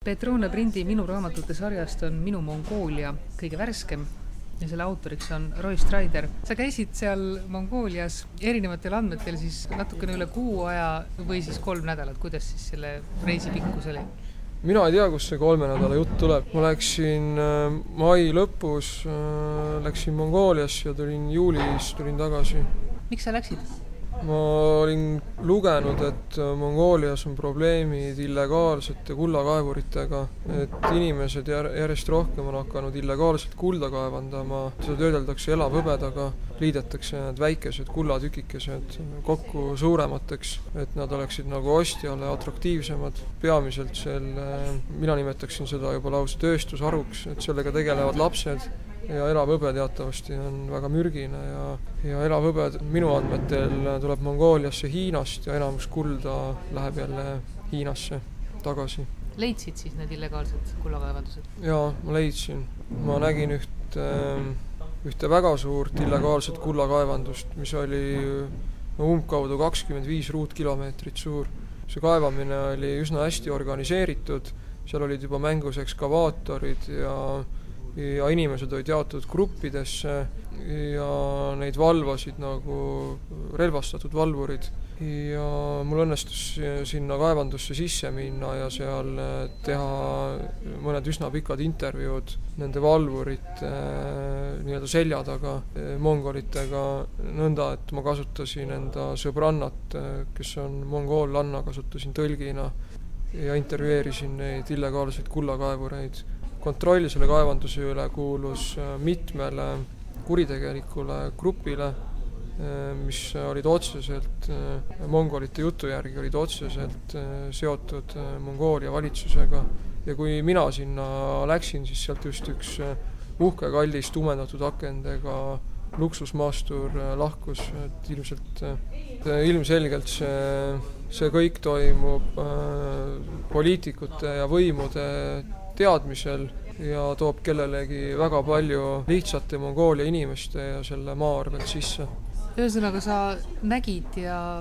Petrone Prindi Minu raamatute sarjast on Minu Mongoolia kõige värskem ja selle autoriks on Roy Strider. Sa käisid seal Mongoolias erinevatel andmetel siis natukene üle kuu aja või siis 3 nädalat. Kuidas siis selle reisi pikkus oli? Mina ei tea, kus see 3 nädala jutt tuleb. Ma läksin mai lõpus, läksin Mongooliasse ja juulis tulin tagasi. Miks sa läksid? Ma olin lugenud, et Mongoolias on probleemid illegaalsete kullakaevuritega, et inimesed järjest rohkem on hakanud illegaalselt kulda kaevandama. Seda töödeldakse elavhõbedaga, liidetakse need väikesed kullatükikesed kokku suuremateks, et nad oleksid nagu ostjale atraktiivsemad. Peamiselt mina nimetaksin seda juba lausa tööstusharuks, et sellega tegelevad lapsed. Ja elavhõbe teatavasti on väga mürgine ja elavhõbe minu andmetel tuleb Mongooliasse Hiinast ja enamus kulda läheb jälle Hiinasse tagasi. Leidsid siis need illegaalsed kullakaevandused? Jaa, ma leidsin. Ma nägin ühte väga suurt illegaalset kullakaevandust, mis oli umbkaudu 25 ruutkilomeetrit suur. See kaevamine oli üsna hästi organiseeritud, seal olid juba mängus ekskavaatorid ja inimesed olid jaotud gruppidesse ja neid valvasid nagu relvastatud valvurid. Ja mul õnnestus sinna kaevandusse sisse minna ja seal teha mõned üsna pikad intervjuud nende valvurite nii-öelda selja taga mongolitega nõnda, et ma kasutasin enda sõbrannat, kes on mongoolanna, kasutasin tõlgina ja intervjueerisin neid illegaalseid kullakaevureid. Kontroll selle kaevanduse üle kuulus mitmele kuritegelikule grupile, mis olid otseselt, mongolite jutu järgi olid otseselt seotud Mongoolia valitsusega. Ja kui mina sinna läksin, siis sealt just üks uhke kallis tumendatud akendega luksusmaastur lahkus. Et ilmselgelt see kõik toimub poliitikute ja võimude teadmisel ja toob kellelegi väga palju lihtsate Mongoolia inimeste ja selle maa arvelt sisse. Ühesõnaga sa nägid ja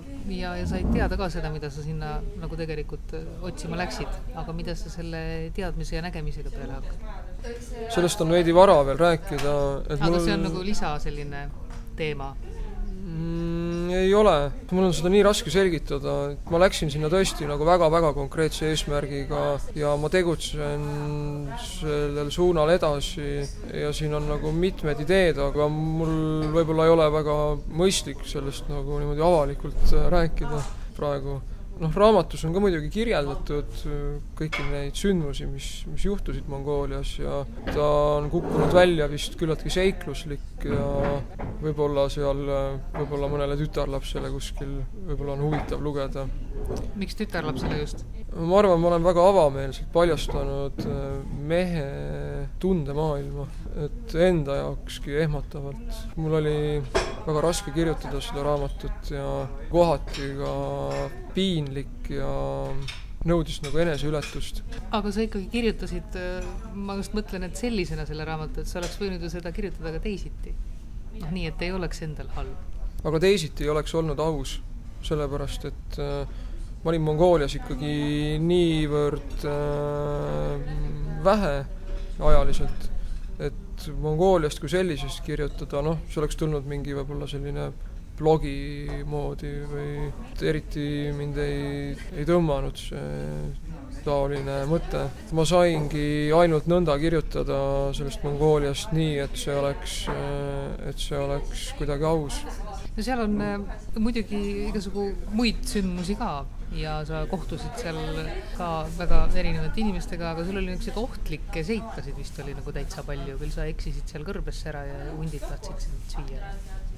said teada ka seda, mida sa sinna nagu tegelikult otsima läksid, aga mida sa selle teadmise ja nägemisega peale hakkad? Sellest on veidi vara veel rääkida. Aga see on nagu lisa selline teema? Ei ole. Mul on seda nii raske selgitada. Ma läksin sinna tõesti nagu väga-väga konkreetse eesmärgiga ja ma tegutsen sellel suunal edasi ja siin on nagu mitmed ideed, aga mul võib-olla ei ole väga mõistlik sellest nagu niimoodi avalikult rääkida praegu. Raamatus on ka muidugi kirjeldatud kõiki neid sündmusi, mis juhtusid Mongoolias ja ta on kukkunud välja vist küllaltki seikluslik ja võib-olla mõnele tütarlapsele kuskil võib-olla on huvitav lugeda. Miks tütarlapsele just? Ma arvan, ma olen väga avameelselt paljastanud mehe tundemaailma, et enda jaokski ehmatavalt. Mul oli väga raske kirjutada seda raamatut ja kohati ka piinlik ja nõudis nagu eneseületust. Aga sa ikkagi kirjutasid, ma just mõtlen, et sellisena selle raamatu, et sa oleks võinud ju seda kirjutada ka teisiti. Nii, et ei oleks endal halb. Aga teisiti ei oleks olnud aus, sellepärast, et ma olin Mongoolias ikkagi niivõrd vähe ajaliselt, et Mongooliast kui sellisest kirjutada, see oleks tulnud mingi võib-olla selline blogi moodi või eriti mind ei tõmmanud see taoline mõte. Ma saingi ainult nõnda kirjutada sellest Mongooliast nii, et see oleks kuidagi aus. No seal on muidugi igasugu muid sündmusi ka ja sa kohtusid seal ka väga erinevate inimestega, aga sul oli niisugused ohtlikke seikasid vist oli nagu täitsa palju, küll sa eksisid seal kõrbesse ära ja hundid tahtsid sind süüa.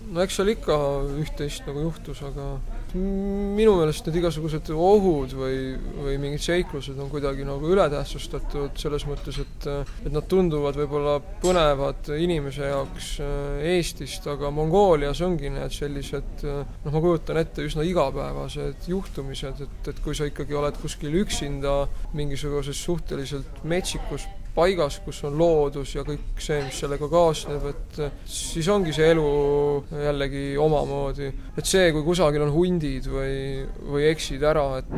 No eks seal ikka üht-teist nagu juhtus, aga minu meelest need igasugused ohud või mingid seiklused on kuidagi nagu ületähtsustatud selles mõttes, et nad tunduvad võib-olla põnevad inimese jaoks Eestist, aga Mongoolias ongi need sellised, ma kujutan ette, üsna igapäevased juhtumised, et kui sa ikkagi oled kuskil üksinda mingisuguses suhteliselt metsikus paigas, kus on loodus ja kõik see, mis sellega kaasneb, et siis ongi see elu jällegi omamoodi. Et see, kui kusagil on hundid või eksid ära, et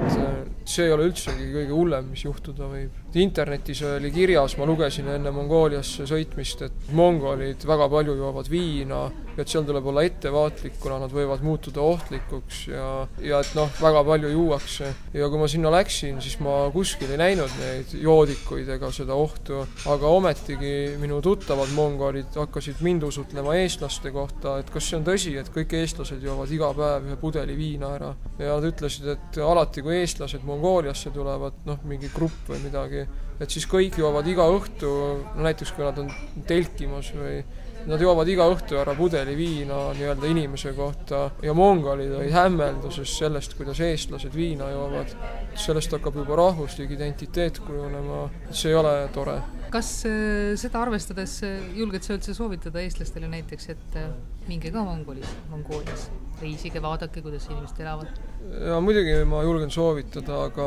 see ei ole üldsegi kõige hullem, mis juhtuda võib. Internetis oli kirjas, ma lugesin enne Mongooliasse sõitmist, et mongolid väga palju joovad viina, et seal tuleb olla ettevaatlik, kuna nad võivad muutuda ohtlikuks ja et väga palju juuakse. Ja kui ma sinna läksin, siis ma kuskil ei näinud neid joodikuid ega seda ohtu, aga ometigi minu tuttavad mongolid hakkasid mind usutlema eestlaste kohta, et kas see on tõsi, et kõik eestlased joovad iga päev ühe pudeli viina ära. Ja nad ütlesid, et alati kui eestlased Mongooliasse tulevad, mingi grupp või midagi, et siis kõik joovad iga õhtu, näiteks kui nad on telkimas või nad joovad iga õhtu ära pudeli viina nii-öelda inimese kohta ja mongolid olid hämmelduses sellest, kuidas eestlased viina joovad. Sellest hakkab juba rahvuslik identiteet kujunema, see ei ole tore. Kas seda arvestades julged sa üldse soovitada eestlastele näiteks, et minge ka Mongoolias, reisige, vaadake, kuidas inimesed elavad? Ja muidugi ma julgen soovitada, aga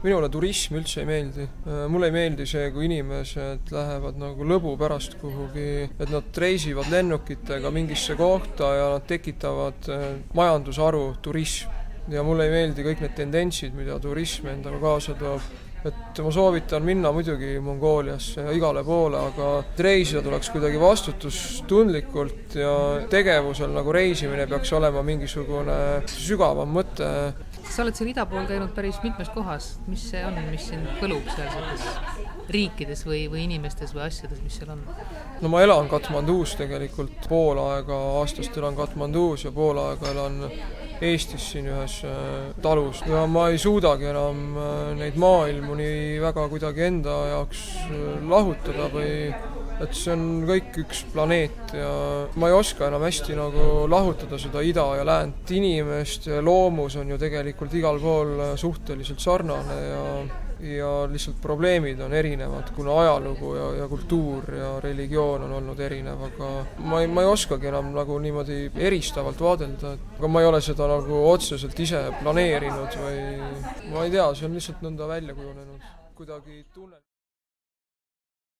minule turism üldse ei meeldi. Mulle ei meeldi see, kui inimesed lähevad nagu lõbu pärast kuhugi, et nad reisivad lennukitega mingisse kohta ja nad tekitavad majandusharu turism. Ja mulle ei meeldi kõik need tendentsid, mida turism endaga kaasa toob. Et ma soovitan minna muidugi Mongooliasse ja igale poole, aga reisida tuleks kuidagi vastutustundlikult ja tegevusel nagu reisimine peaks olema mingisugune sügavam mõte. Sa oled seal ida pool käinud päris mitmes kohas. Mis see on, mis sind põlub sealsetes riikides või inimestes või asjades, mis seal on? No ma elan Katmandus tegelikult. Pool aega aastast elan Katmandus ja pool aega elan Eestis siin ühes talus. Ja ma ei suudagi enam neid maailmu nii väga kuidagi enda jaoks lahutada või et see on kõik üks planeet ja ma ei oska enam hästi nagu lahutada seda ida ja läänt. Inimeste loomus on ju tegelikult igal pool suhteliselt sarnane ja lihtsalt probleemid on erinevad, kuna ajalugu ja kultuur ja religioon on olnud erinev, aga ma ei oskagi enam nagu niimoodi eristavalt vaadelda, aga ma ei ole seda nagu otseselt ise planeerinud või ma ei tea, see on lihtsalt nõnda välja kujunenud. Kuidagi tunnen.